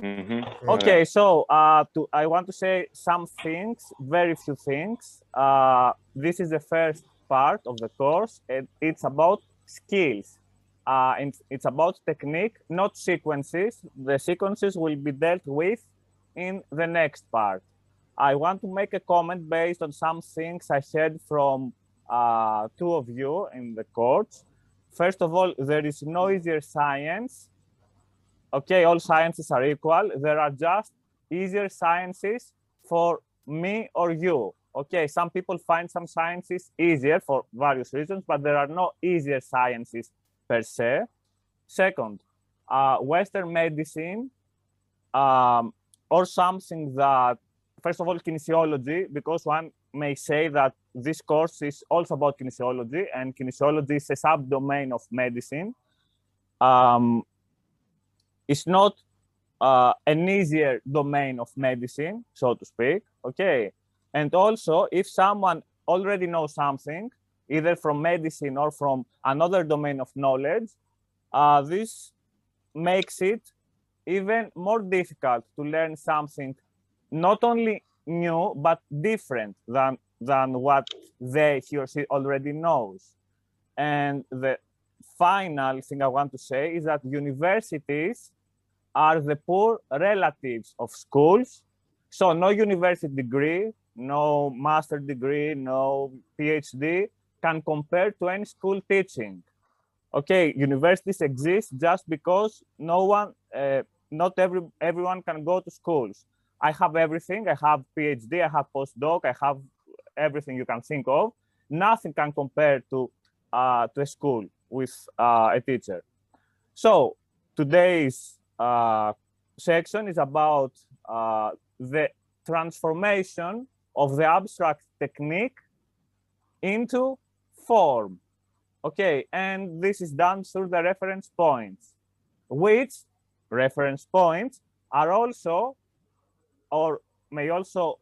Okay, so I want to say some things, very few things. This is the first part of the course, and it's about skills. And it's about technique, not sequences. The sequences will be dealt with in the next part. I want to make a comment based on some things I heard from two of you in the course. First of all, there is no easier science. Okay, all sciences are equal. There are just easier sciences for me or you. Okay, some people find some sciences easier for various reasons, but there are no easier sciences per se. Second, Western medicine or something that, first of all, kinesiology, because one may say that this course is also about kinesiology, and kinesiology is a subdomain of medicine. It's not an easier domain of medicine, so to speak, okay? And also, if someone already knows something, either from medicine or from another domain of knowledge, this makes it even more difficult to learn something not only new, but different than what he or she already knows. And the final thing I want to say is that universities are the poor relatives of schools. So no university degree, no master degree, no PhD can compare to any school teaching. Okay, universities exist just because not everyone can go to schools. I have everything. I have PhD, I have postdoc, I have everything you can think of. Nothing can compare to a school with a teacher. So today's section is about the transformation of the abstract technique into form. Okay, and this is done through the reference points, which reference points are also, or may also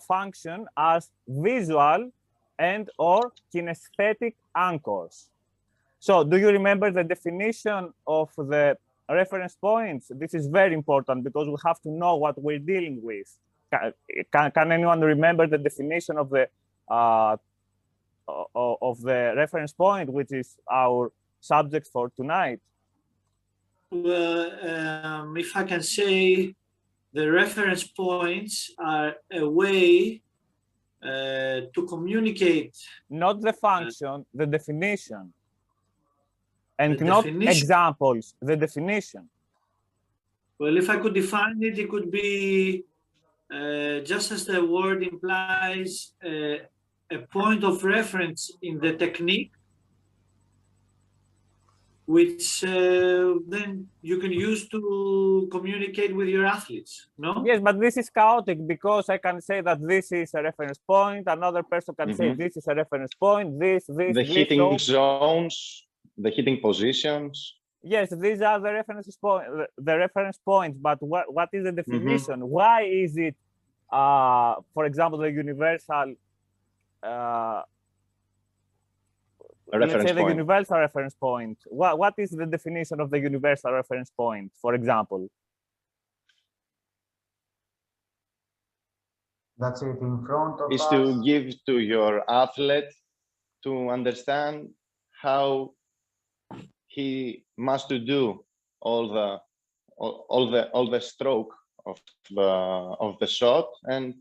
function as visual and or kinesthetic anchors. So do you remember the definition of the reference points? This is very important because we have to know what we're dealing with. Can anyone remember the definition of the reference point, which is our subject for tonight? Well, if I can say, the reference points are a way to communicate. Not the function, the definition. And the not definition. Examples, the definition. Well, if I could define it, it could be, just as the word implies, a point of reference in the technique, which then you can use to communicate with your athletes, no? Yes, but this is chaotic because I can say that this is a reference point, another person can say this is a reference point, this, the hitting zones, the hitting positions. Yes, these are the reference points, but what is the definition? Why is it, for example, the universal let's say the universal reference point? What is the definition of the universal reference point, for example? That's it in front of is us. To give to your athlete to understand how he must to do all the stroke of the shot, and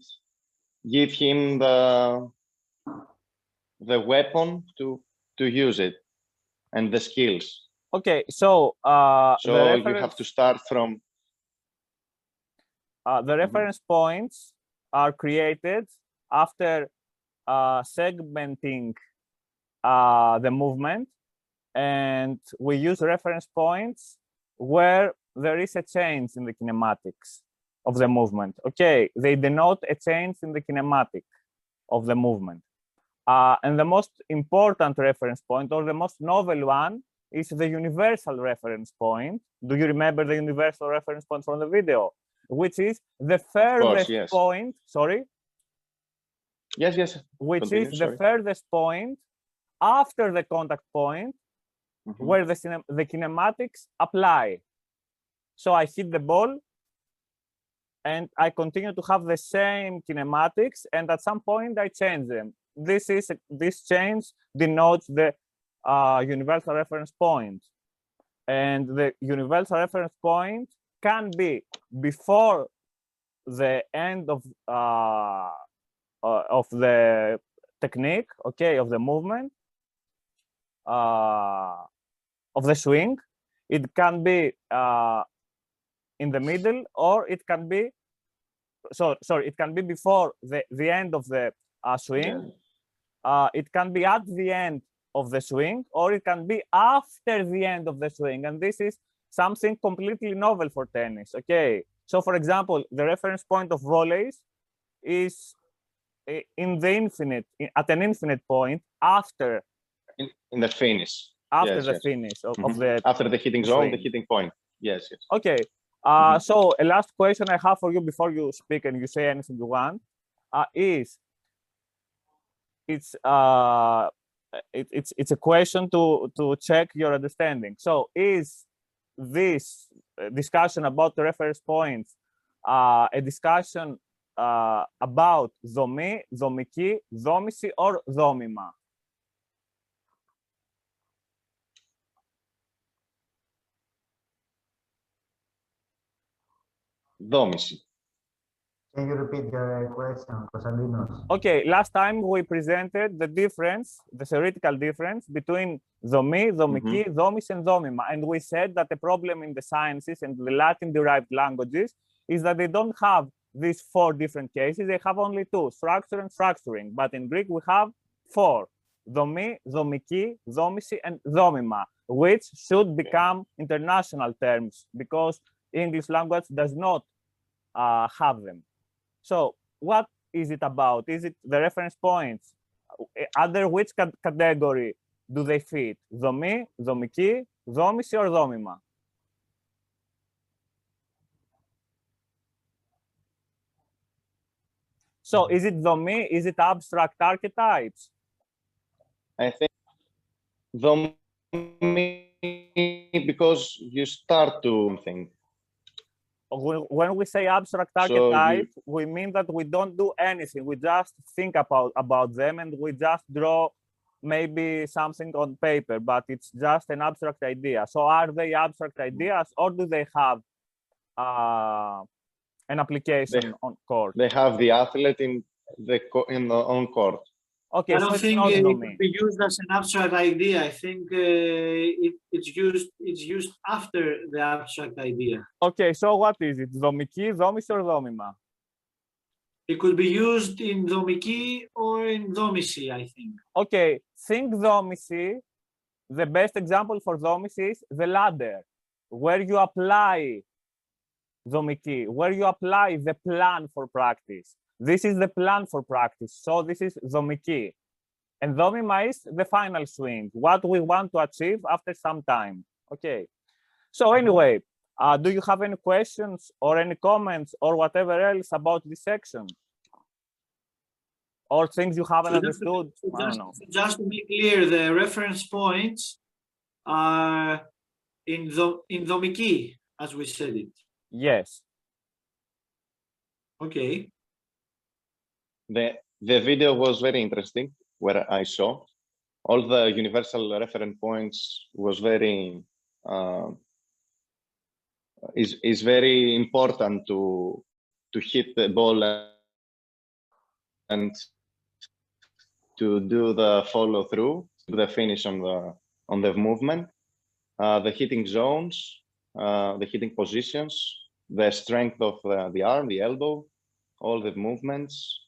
give him the weapon to use it and the skills. Okay, so so you have to start from the reference points are created after segmenting the movement, and we use reference points where there is a change in the kinematics of the movement. Okay, they denote a change in the kinematic of the movement. And the most important reference point, or the most novel one, is the universal reference point. Do you remember the universal reference point from the video? Which is the furthest point, sorry? Yes. Which Continue, is the furthest point after the contact point where the kinematics apply. So I hit the ball, and I continue to have the same kinematics, and at some point I change them. This change denotes the universal reference point, and the universal reference point can be before the end of the technique, okay, of the movement, of the swing. It can be in the middle, or it can be, it can be before the end of the swing. It can be at the end of the swing, or it can be after the end of the swing. And this is something completely novel for tennis, okay? So for example, the reference point of volleys is in the infinite, at an infinite point after. In the finish. After the finish of the. After the hitting zone, the hitting point. Yes, yes. Okay. So a last question I have for you before you speak and you say anything you want is, it's a question to check your understanding. So is this discussion about the reference points a discussion about δομή, δομική, δόμηση, or δόμημα? Δόμηση. Can you repeat your question, Konstantinos? Okay, last time we presented the difference, the theoretical difference between δομή, δομική, δόμηση, and δόμημα. And we said that the problem in the sciences and the Latin-derived languages is that they don't have these 4 different cases. They have only 2, structure and structuring. But in Greek, we have 4, δομή, δομική, δόμηση, and δόμημα, which should become international terms because English language does not have them. So what is it about? Is it the reference points? Under which category do they fit? δομή, δομική, δόμηση, or δόμημα? So is it δομή? Is it abstract archetypes? I think δομή, because you start to something. When we say abstract archetype, we mean that we don't do anything. We just think about them, and we just draw maybe something on paper, but it's just an abstract idea. So are they abstract ideas, or do they have an application on court? They have the athlete in the on court. Okay, I so don't think it can be used as an abstract idea. I think it's used after the abstract idea. Okay, so what is it? δομική, δόμηση, or δόμημα? It could be used in δομική or in δόμηση, I think. Okay, think δόμηση. The best example for δόμηση is the ladder, where you apply δομική, where you apply the plan for practice. This is the plan for practice. So this is δομική. And δόμημα is the final swing, what we want to achieve after some time. Okay. So anyway, do you have any questions or any comments or whatever else about this section? Or things you haven't understood? I don't know. Just to be clear, the reference points are in δομική, as we said it. Yes. Okay. The video was very interesting, where I saw all the universal reference points was very is very important to hit the ball and to do the follow through, the finish on the movement, the hitting zones, the hitting positions, the strength of the arm, the elbow, all the movements.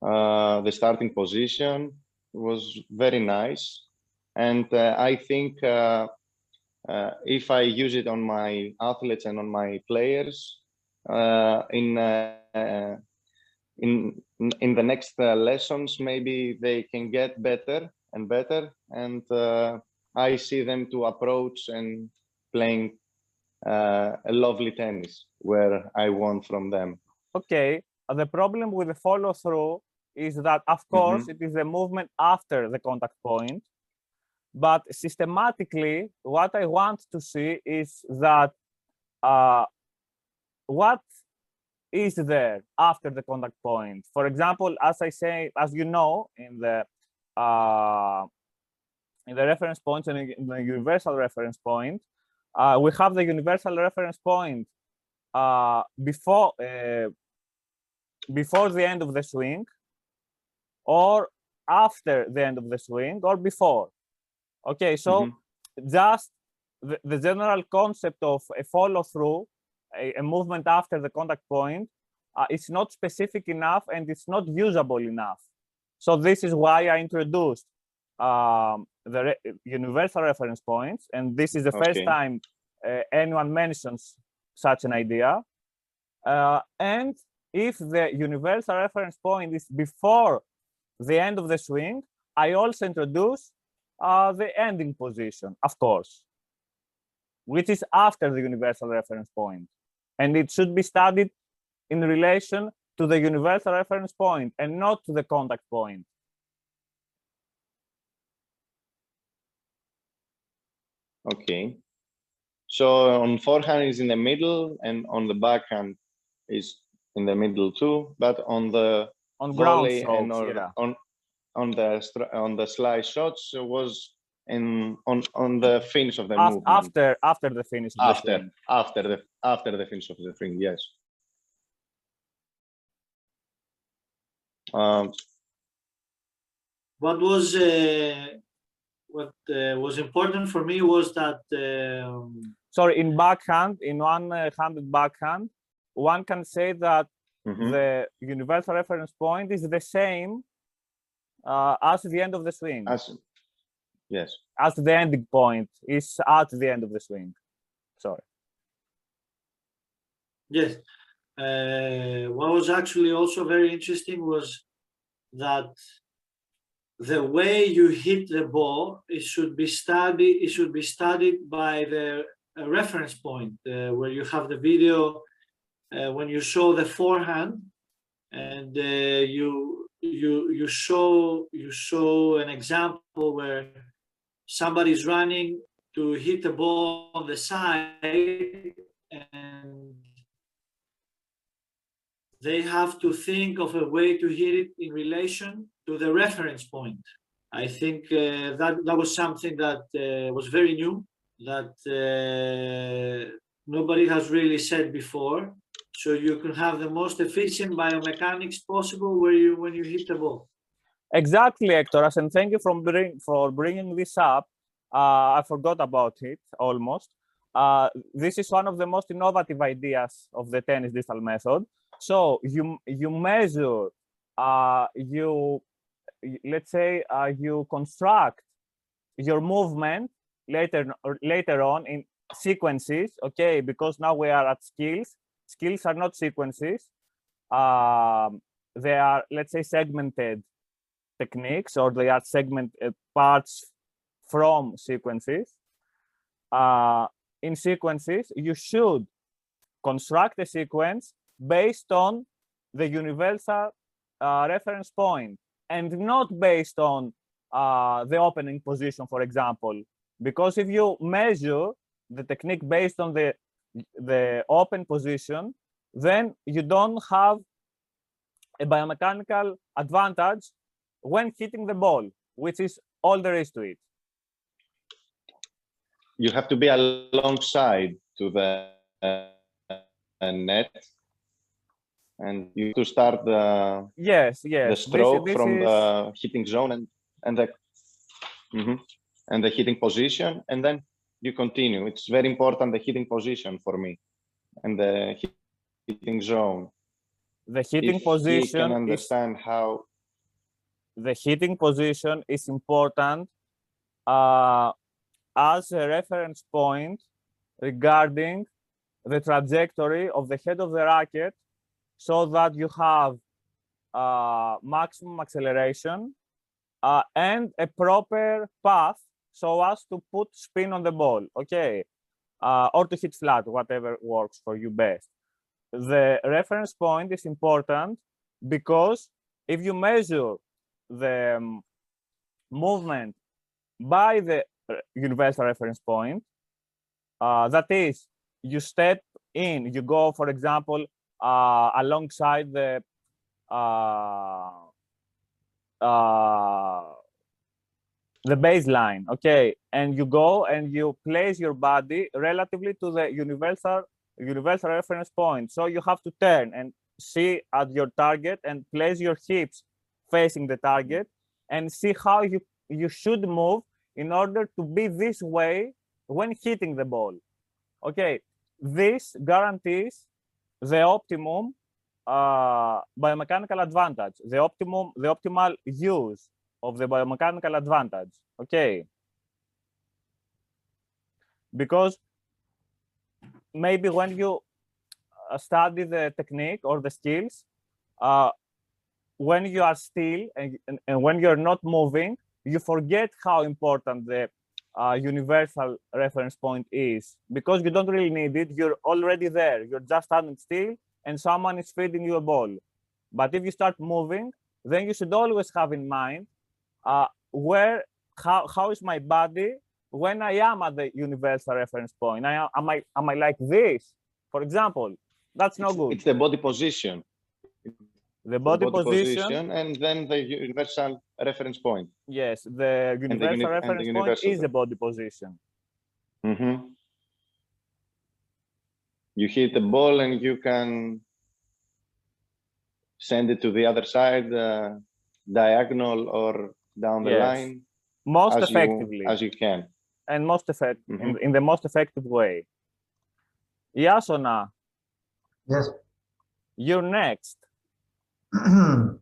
The starting position was very nice, and I think if I use it on my athletes and on my players in the next lessons, maybe they can get better and better, and I see them to approach and playing a lovely tennis where I want from them. Okay. The problem with the follow through is that, of course, it is a movement after the contact point. But systematically, what I want to see is that what is there after the contact point. For example, as I say, as you know, in the reference points and in the universal reference point, we have the universal reference point before the end of the swing, or after the end of the swing, or before. Okay, so just the general concept of a follow-through, a movement after the contact point, is not specific enough and it's not usable enough. So this is why I introduced the universal reference points, and this is the first time anyone mentions such an idea. And if the universal reference point is before the end of the swing, I also introduce the ending position, of course, which is after the universal reference point. And it should be studied in relation to the universal reference point and not to the contact point. Okay. So on forehand is in the middle, and on the backhand is in the middle too, but on the ground volley strokes, and on the slice shots was on the finish of the movement. After the finish of the swing. After the finish of the swing, yes. What was important for me was that sorry, in backhand, in one-handed backhand, one can say that the universal reference point is the same as the end of the swing. Yes. As the ending point is at the end of the swing. Sorry. Yes. What was actually also very interesting was that the way you hit the ball, it should be studied by the reference point, where you have the video when you show the forehand, and you show an example where somebody's running to hit the ball on the side, and they have to think of a way to hit it in relation to the reference point. I think that was something that was very new, that nobody has really said before. So you can have the most efficient biomechanics possible when you hit the ball. Exactly, Hector, and thank you for bringing this up. I forgot about it almost. This is one of the most innovative ideas of the tennis digital method. So you measure, let's say you construct your movement later on in sequences, okay? Because now we are at skills. Skills are not sequences. They are, let's say, segmented techniques, or they are segmented parts from sequences. In sequences, you should construct a sequence based on the universal reference point, and not based on the opening position, for example. Because if you measure the technique based on the open position, then you don't have a biomechanical advantage when hitting the ball, which is all there is to it. You have to be alongside to the net, and you have to start the the stroke from the hitting zone and the hitting position, and then you continue. It's very important, the hitting position for me, and the hitting zone. The hitting position. You can understand how the hitting position is important as a reference point regarding the trajectory of the head of the racket, so that you have maximum acceleration and a proper path so as to put spin on the ball, okay? Or to hit flat, whatever works for you best. The reference point is important because if you measure the movement by the universal reference point, that is, you step in, you go, for example, alongside the baseline, okay? And you go and you place your body relatively to the universal reference point. So you have to turn and see at your target and place your hips facing the target and see how you should move in order to be this way when hitting the ball. Okay, this guarantees the optimum biomechanical advantage, the optimal use of the biomechanical advantage. Okay, because maybe when you study the technique or the skills, when you are still and when you're not moving, you forget how important the universal reference point is, because you don't really need it. You're already there. You're just standing still and someone is feeding you a ball. But if you start moving, then you should always have in mind how is my body when I am at the universal reference point. Am I like this, for example? That's no good. It's the body position. The body position, and then the universal reference point. Yes, the universal reference point is the body position. Mm-hmm. You hit the ball and you can send it to the other side, diagonal or down the line. Most effectively. As you can. And most effective, in the most effective way. Iasona. Yes. You're next. I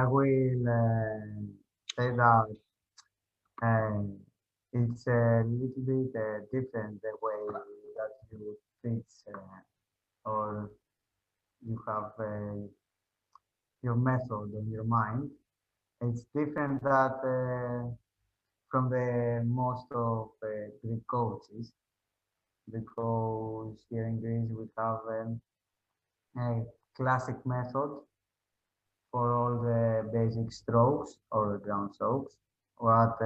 will say that it's a little bit different the way that you fix or you have your method in your mind. It's different that from the most of Greek coaches, because here in Greece we have a classic method for all the basic strokes or ground strokes. What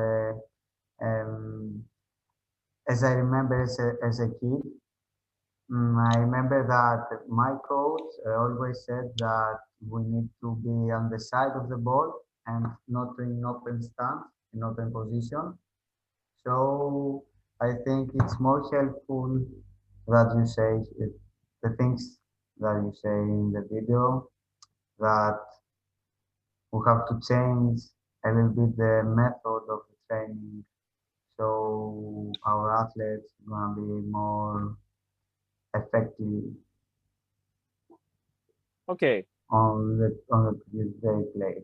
as I remember as a kid, I remember that my coach always said that we need to be on the side of the ball and not in open stance, in open position. So I think it's more helpful that you say the things that you say in the video, that we have to change a little bit the method of the training, so our athletes are gonna be more effective. Okay. On the day play.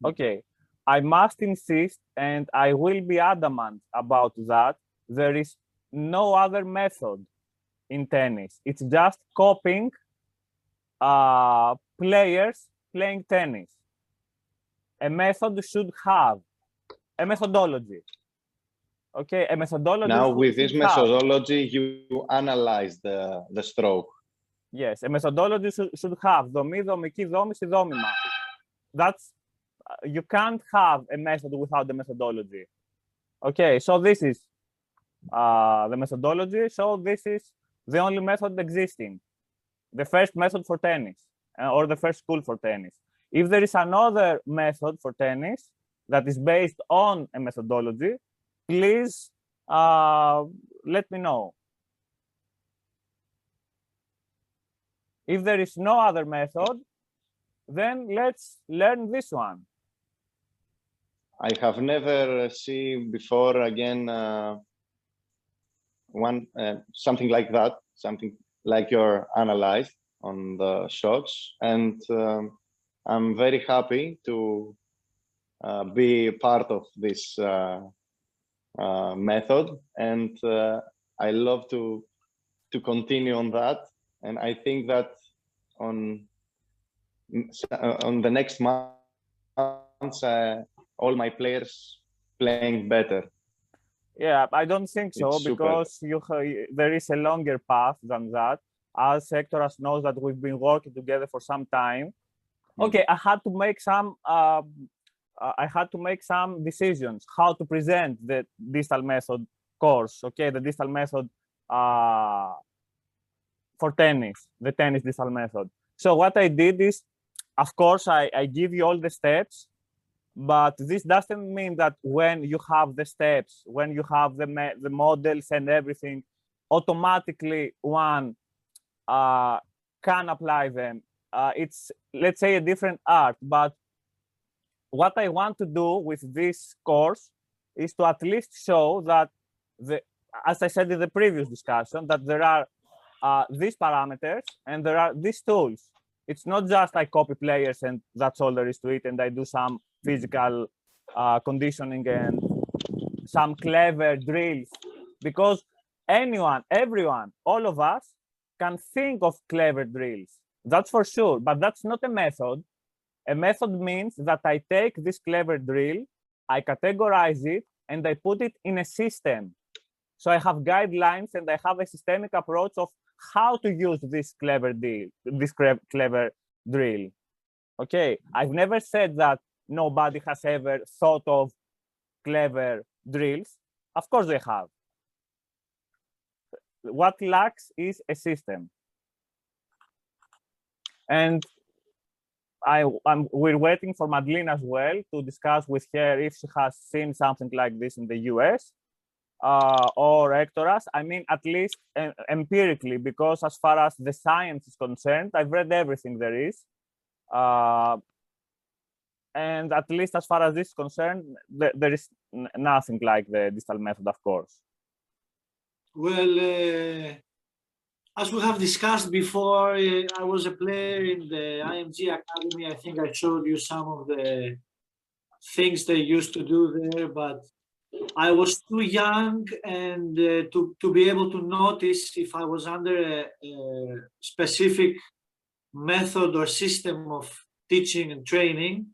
Okay. I must insist, and I will be adamant about that. There is no other method in tennis. It's just copying players playing tennis. A method should have a methodology. Okay, a methodology. Now, with this methodology, you analyze the stroke. Yes, a methodology should have δομή, δομική, δόμηση, δόμημα. That's you can't have a method without the methodology. Okay, so this is the methodology. So this is the only method existing, the first method for tennis, or the first school for tennis. If there is another method for tennis that is based on a methodology, please let me know. If there is no other method, then let's learn this one. I have never seen before again something like that, something like you're analyzed on the shots, and I'm very happy to be part of this method, and I love to continue on that. And I think that on the next months, all my players playing better. Yeah, I don't think so, because there is a longer path than that. As Hectoras knows that we've been working together for some time. Okay, I had to make some decisions how to present the digital method course. Okay, the digital method for tennis, the tennis distal method. So what I did is, of course, I give you all the steps, but this doesn't mean that when you have the steps, when you have the models and everything, automatically one can apply them. It's, let's say, a different art, but what I want to do with this course is to at least show that, as I said in the previous discussion, that there are these parameters and there are these tools. It's not just I copy players and that's all there is to it, and I do some physical conditioning and some clever drills, because everyone, all of us can think of clever drills. That's for sure, but that's not a method. A method means that I take this clever drill, I categorize it, and I put it in a system. So I have guidelines and I have a systemic approach of how to use this clever drill. Okay, I've never said that nobody has ever thought of clever drills. Of course they have. What lacks is a system. And we're waiting for Madeleine as well to discuss with her if she has seen something like this in the US or Ektoras. I mean, at least empirically, because as far as the science is concerned, I've read everything there is. And at least as far as this is concerned, there is nothing like the distal method, of course. Well, as we have discussed before, I was a player in the IMG Academy. I think I showed you some of the things they used to do there, but I was too young and to be able to notice if I was under a specific method or system of teaching and training.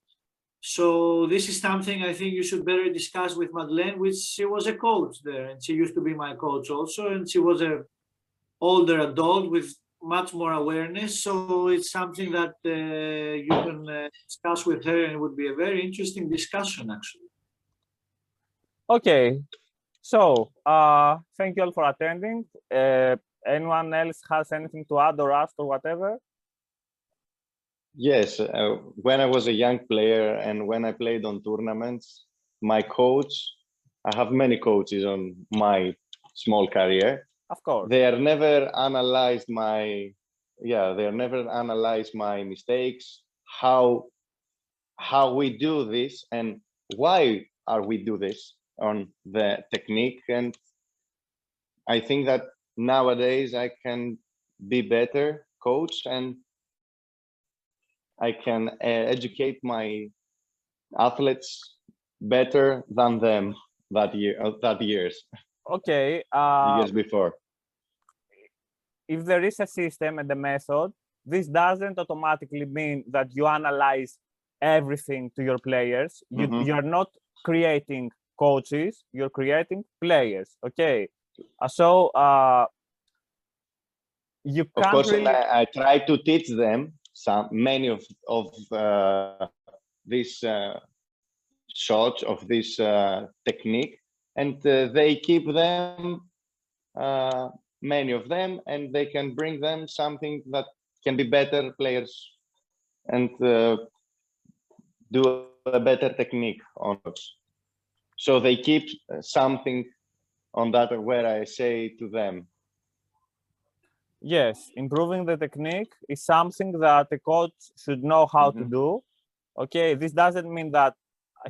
So this is something I think you should better discuss with Madeleine, which she was a coach there, and she used to be my coach also, and she was a older adult with much more awareness. So it's something that you can discuss with her, and it would be a very interesting discussion, actually. Okay, so thank you all for attending. Anyone else has anything to add or ask or whatever? Yes, when I was a young player and when I played on tournaments, my coach, I have many coaches on my small career. Of course. They are never analyzed my mistakes, how we do this and why are we do this on the technique. And I think that nowadays I can be better coach and I can educate my athletes better than them that years. Okay. Years before. If there is a system and a method, this doesn't automatically mean that you analyze everything to your players. You're not creating coaches, you're creating players. Okay. So you can't. Of course, really... I try to teach them many of these shots of this technique, and they keep them, many of them, and they can bring them something that can be better players and do a better technique on us. So they keep something on that where I say to them. Yes, improving the technique is something that a coach should know how to do. Okay, this doesn't mean that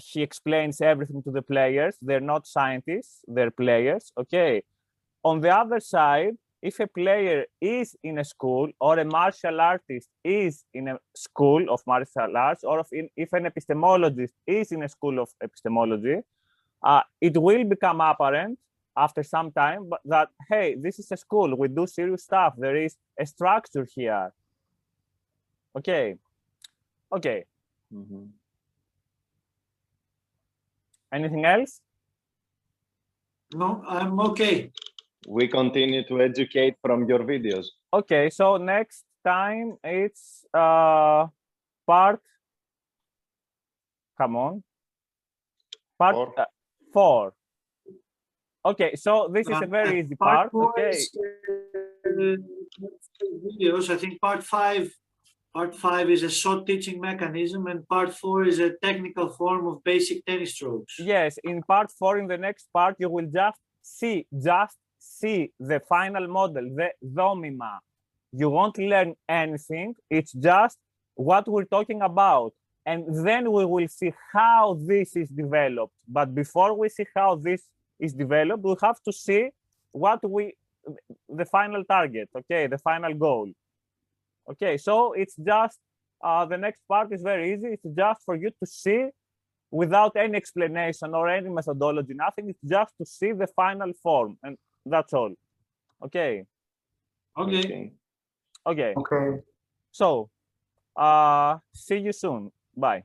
he explains everything to the players. They're not scientists, they're players. Okay. On the other side, if a player is in a school or a martial artist is in a school of martial arts, or if an epistemologist is in a school of epistemology, it will become apparent after some time that, hey, this is a school, we do serious stuff, there is a structure here. Okay. Okay. Anything else? No, I'm okay. We continue to educate from your videos. Okay, so next time it's part, come on, part 4. Okay, so this is a very easy part. four Okay. is, videos. I think part five is a short teaching mechanism, and part 4 is a technical form of basic tennis strokes. Yes, in part 4, in the next part, you will just see the final model, the domima. You won't learn anything. It's just what we're talking about. And then we will see how this is developed. But before we see how this is developed, we have to see the final target, okay, the final goal. Okay, so it's just, the next part is very easy. It's just for you to see without any explanation or any methodology, nothing. It's just to see the final form, and that's all. Okay. Okay. Okay. Okay. So, see you soon. Bye.